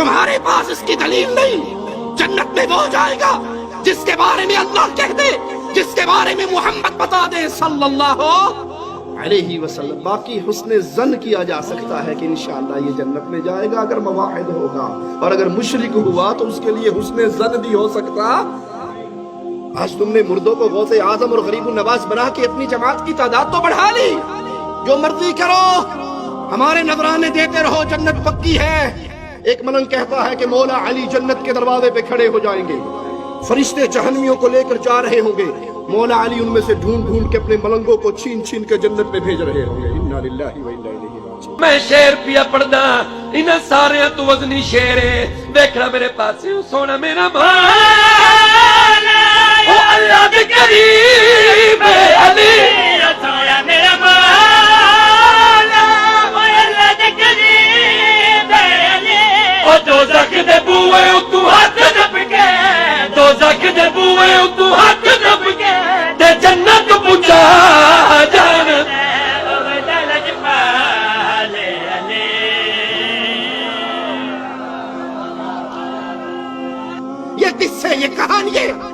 تمہارے پاس اس کی دلیل نہیں. جنت میں وہ جائے گا جس کے بارے میں اللہ کہہ دے, جس کے بارے میں محمد بتا دے صلی اللہ علیہ وسلم. باقی حسن ظن کیا جا سکتا ہے کہ انشاءاللہ یہ جنت میں جائے گا اگر موحد ہوگا, اور اگر مشرک ہوا تو اس کے لیے حسن ظن بھی ہو سکتا. آج تم نے مردوں کو غوث اعظم اور غریب النواز بنا کے اپنی جماعت کی تعداد تو بڑھا لی. جو مرضی کرو, ہمارے نذرانے دیتے رہو, جنت پکی ہے. ایک ملنگ کہتا ہے کہ مولا علی جنت کے دروازے پہ کھڑے ہو جائیں گے, فرشتے جہنمیوں کو لے کر جا رہے ہوں گے, مولا علی ان میں سے ڈھونڈ ڈھونڈ کے اپنے ملنگوں کو چھین چھین کے جنت میں بھیج رہے ہوں گے. انا للہ و انا الیہ راجعون. میں شیر پیا پڑھدا انہاں سارے تو وزنی شیر ہے. دیکھنا میرے پاس سونا میرا مولا او اللہ دے قریب علی سونا میرا مولا او اللہ دے قریب علی او دوزخ دے بوئے تو ہاتھ دب کے, دوزخ دے بوئے تو ہاتھ دب کے تے جنت پہنچا جان. یہ قصے, یہ کہانیاں,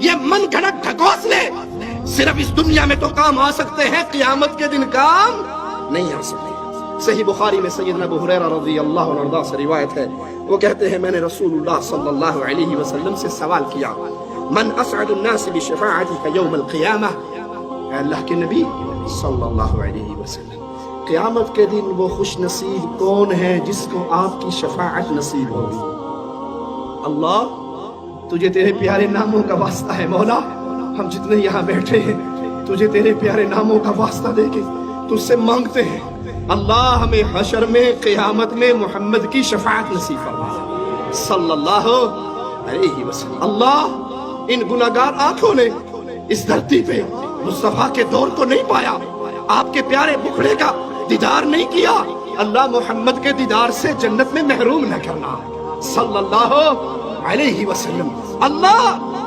یہ من گھڑت ڈھکوسلے صرف اس دنیا میں تو کام آ سکتے ہیں, قیامت کے دن کام نہیں آ سکتے. صحیح بخاری میں سیدنا ابو ہریرہ رضی اللہ عنہ سے روایت ہے, وہ کہتے ہیں میں نے رسول اللہ صلی اللہ علیہ وسلم سے سوال کیا, من اسعد الناس بشفاعتک یوم القیامہ, اے اللہ کے نبی صلی اللہ علیہ وسلم, قیامت کے دن وہ خوش نصیب کون ہے جس کو آپ کی شفاعت نصیب ہوگی؟ اللہ تجھے تیرے پیارے ناموں کا واسطہ ہے مولا, ہم جتنے یہاں بیٹھے ہیں تجھے تیرے پیارے ناموں کا واسطہ دے کے تجھ سے مانگتے ہیں, اللہ ہمیں حشر میں قیامت میں محمد کی شفاعت نصیب فرما صلی اللہ علیہ وسلم. اللہ ان گناہگار آنکھوں نے اس دھرتی پہ مصطفیٰ کے دور کو نہیں پایا, آپ کے پیارے بکھڑے کا دیدار نہیں کیا, اللہ محمد کے دیدار سے جنت میں محروم نہ کرنا صلی اللہ علیہ وسلم. اللہ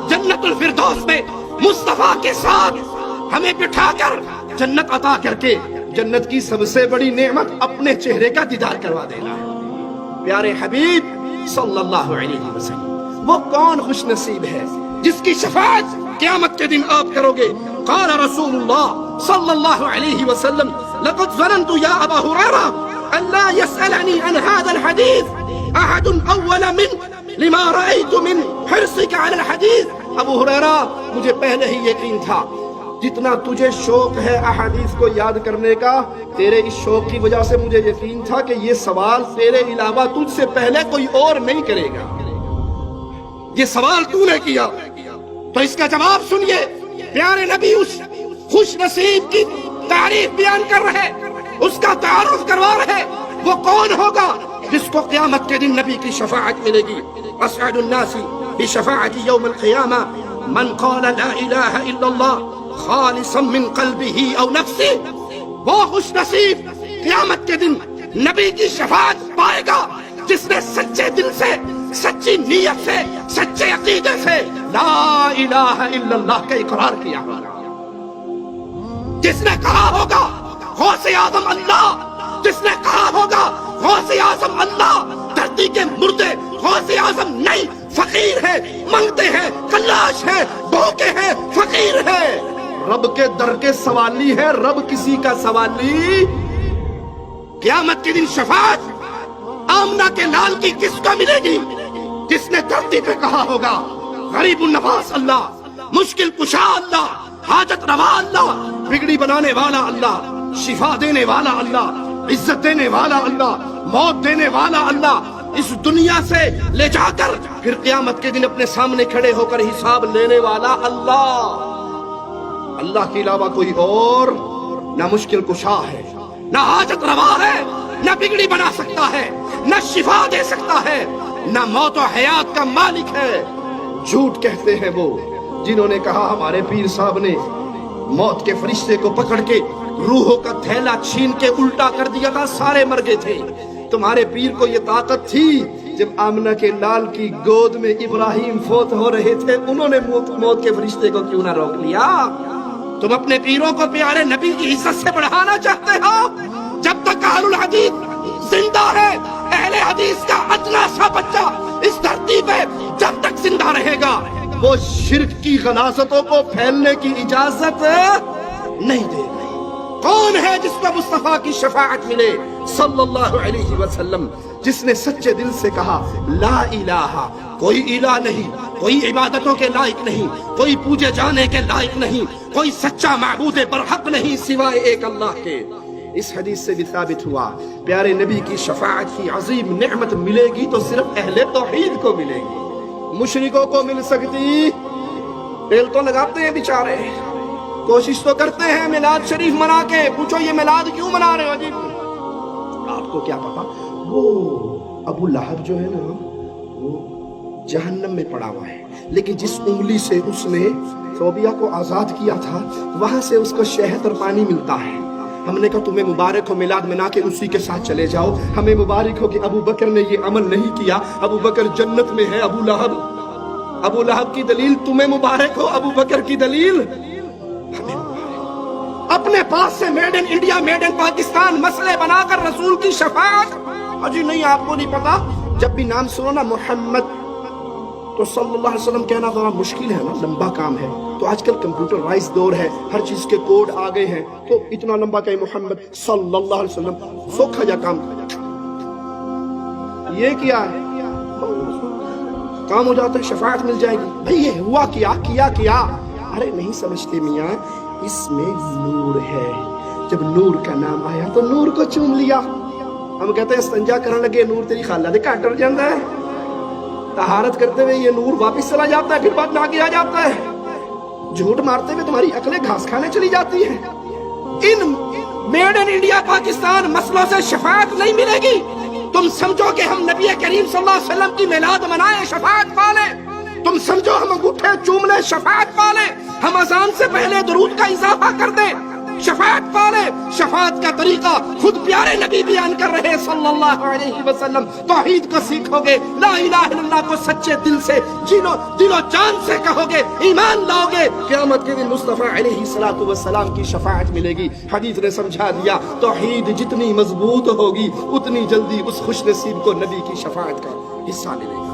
جنت الفردوس میں مصطفیٰ کے ساتھ ہمیں بٹھا کر جنت عطا کر کے جنت کی سب سے بڑی نعمت اپنے چہرے کا دیدار کروا دینا ہے. پیارے حبیب صلی اللہ علیہ وسلم, وہ کون خوش نصیب ہے جس کی شفاعت قیامت کے دن آپ کرو گے؟ قال رسول اللہ صلی اللہ علیہ وسلم لقد ظننت یا ابا ہریرہ ان لا يسألني عن هذا الحديث احد اول من لما رأيت من حرصك على الحديث. ابو ہریرہ مجھے پہلے ہی یقین تھا, جتنا تجھے شوق ہے احادیث کو یاد کرنے کا, تیرے اس شوق کی وجہ سے مجھے یقین تھا کہ یہ سوال تیرے علاوہ تجھ سے پہلے کوئی اور نہیں کرے گا. یہ سوال تو نے کیا تو اس کا جواب سنیے. پیارے نبی اس خوش نصیب کی تعریف بیان کر رہے, اس کا تعارف کروا رہے. وہ کون ہوگا جس کو قیامت کے دن نبی کی شفاعت ملے گی؟ اسعد الناس بشفاعت یوم القیامہ من قال لا الہ الا اللہ خالصا من قلبه او نفسه. وہ خوش نصیب قیامت کے دن نبی کی شفاعت پائے گا جس نے سچے دل سے, سچی نیت سے, سچے عقیدے سے لا الہ الا اللہ کا اقرار کیا ہوگا, جس نے کہا ہوگا غوث اعظم اللہ, جس نے کہا ہوگا غوث اعظم اللہ, دھرتی کے مردے غوث اعظم نہیں, فقیر ہے, منگتے ہیں, کلاش ہے, بھوکے ہیں, فقیر ہے, رب کے در کے سوالی ہے, رب کسی کا سوالی. قیامت کے دن شفاعت آمنہ کے لال کی کس کو ملے گی؟ جس نے دھرتی پہ کہا ہوگا غریب النواز اللہ, مشکل کشا اللہ, حاجت روا اللہ, بگڑی بنانے والا اللہ, شفا دینے والا اللہ, عزت دینے والا اللہ, موت دینے والا اللہ, اس دنیا سے لے جا کر پھر قیامت کے دن اپنے سامنے کھڑے ہو کر حساب لینے والا اللہ. اللہ کے علاوہ کوئی اور نہ مشکل کشا ہے, نہ حاجت روا ہے, نہ بگڑی بنا سکتا ہے, نہ شفا دے سکتا ہے, نہ موت و حیات کا مالک ہے. جھوٹ کہتے ہیں وہ جنہوں نے کہا ہمارے پیر صاحب نے موت کے فرشتے کو پکڑ کے روحوں کا تھیلا چھین کے الٹا کر دیا تھا, سارے مر گئے تھے. تمہارے پیر کو یہ طاقت تھی جب آمنہ کے لال کی گود میں ابراہیم فوت ہو رہے تھے, انہوں نے موت کے فرشتے کو کیوں نہ روک لیا؟ تم اپنے پیروں کو پیارے نبی کی عزت سے بڑھانا چاہتے ہو؟ جب تک اہل الحدیث زندہ ہے اہل حدیث کا ادنا سا بچہ اس دھرتی پہ جب تک زندہ رہے گا وہ شرک کی غلاظتوں کو پھیلنے کی اجازت نہیں دے گا۔ کون ہے جس کو مصطفیٰ کی شفاعت ملے صلی اللہ علیہ وسلم، جس نے سچے دل سے کہا لا الہ، کوئی الہ نہیں، کوئی عبادتوں کے لائق نہیں، کوئی پوجے جانے کے لائق نہیں، کوئی سچا معبود برحق نہیں سوائے ایک اللہ کے۔ اس حدیث سے بھی ثابت ہوا پیارے نبی کی شفاعت کی عظیم نعمت ملے گی تو صرف اہل توحید کو ملے گی، مشرکوں کو مل سکتی؟ دل تو لگاتے ہیں بیچارے، کوشش تو کرتے ہیں میلاد شریف منا کے، پوچھو یہ میلاد کیوں منا رہے ہو جی؟ آپ کو کیا پتا وہ ابو لہب جو ہے نا وہ جہنم میں پڑا ہوا ہے، لیکن جس انگلی سے اس نے صوبیہ کو آزاد کیا تھا وہاں سے اس کو شہد اور پانی ملتا ہے۔ ہم نے کہا تمہیں مبارک ہو میلاد منا کے اسی کے ساتھ چلے جاؤ، ہمیں مبارک ہو کہ ابو بکر نے یہ عمل نہیں کیا، ابو بکر جنت میں ہے، ابو لہب کی دلیل تمہیں مبارک ہو، ابو بکر کی دلیل ہمیں مبارک۔ اپنے پاس سے made in India made in Pakistan مسئلے بنا کر رسول کی شفاعت، اجی نہیں آپ کو نہیں پتا، جب بھی نام سنو نا محمد تو صلی اللہ علیہ وسلم کہنا ذرا مشکل ہے نا، لمبا کام ہے، تو آج کل کمپیوٹرائز دور ہے، ہر چیز کے کوڈ آ گئے ہیں، تو اتنا لمبا کہ محمد صلی اللہ علیہ وسلم سوکھا جا کام یہ کیا ہے کام ہو جاتا ہے، شفاعت مل جائے گی۔ بھئی یہ ہوا کیا ارے نہیں سمجھتے میاں، اس میں نور ہے، جب نور کا نام آیا تو نور کو چوم لیا۔ ہم کہتے ہیں استنجا کرنے لگے نور تیری خالہ دے کاٹر جاندہ ہے، طہارت کرتے ہوئے یہ نور واپس چلا جاتا ہے، پھر بعد نہ کیا جاتا ہے، جھوٹ مارتے ہوئے تمہاری عقلیں گھاس کھانے چلی جاتی ہیں۔ ان میڈ ان انڈیا پاکستان مسئلوں سے شفاعت نہیں ملے گی۔ تم سمجھو کہ ہم نبی کریم صلی اللہ علیہ وسلم کی میلاد منائے شفاعت پالے، تم سمجھو ہم انگوٹھے چوم لیں شفاعت پالے، ہم اذان سے پہلے درود کا اضافہ کر دیں شفاعت پالے۔ شفاعت کا طریقہ خود پیارے نبی بیان کر رہے صلی اللہ علیہ وسلم۔ توحید کو سیکھو گے، لا الہ الا اللہ کو سچے دل سے دل و جان سے کہو گے، ایمان لاؤ گے، قیامت کے دن مصطفیٰ علیہ السلام کی شفاعت ملے گی۔ حدیث نے سمجھا دیا توحید جتنی مضبوط ہوگی اتنی جلدی اس خوش نصیب کو نبی کی شفاعت کا حصہ ملے گی۔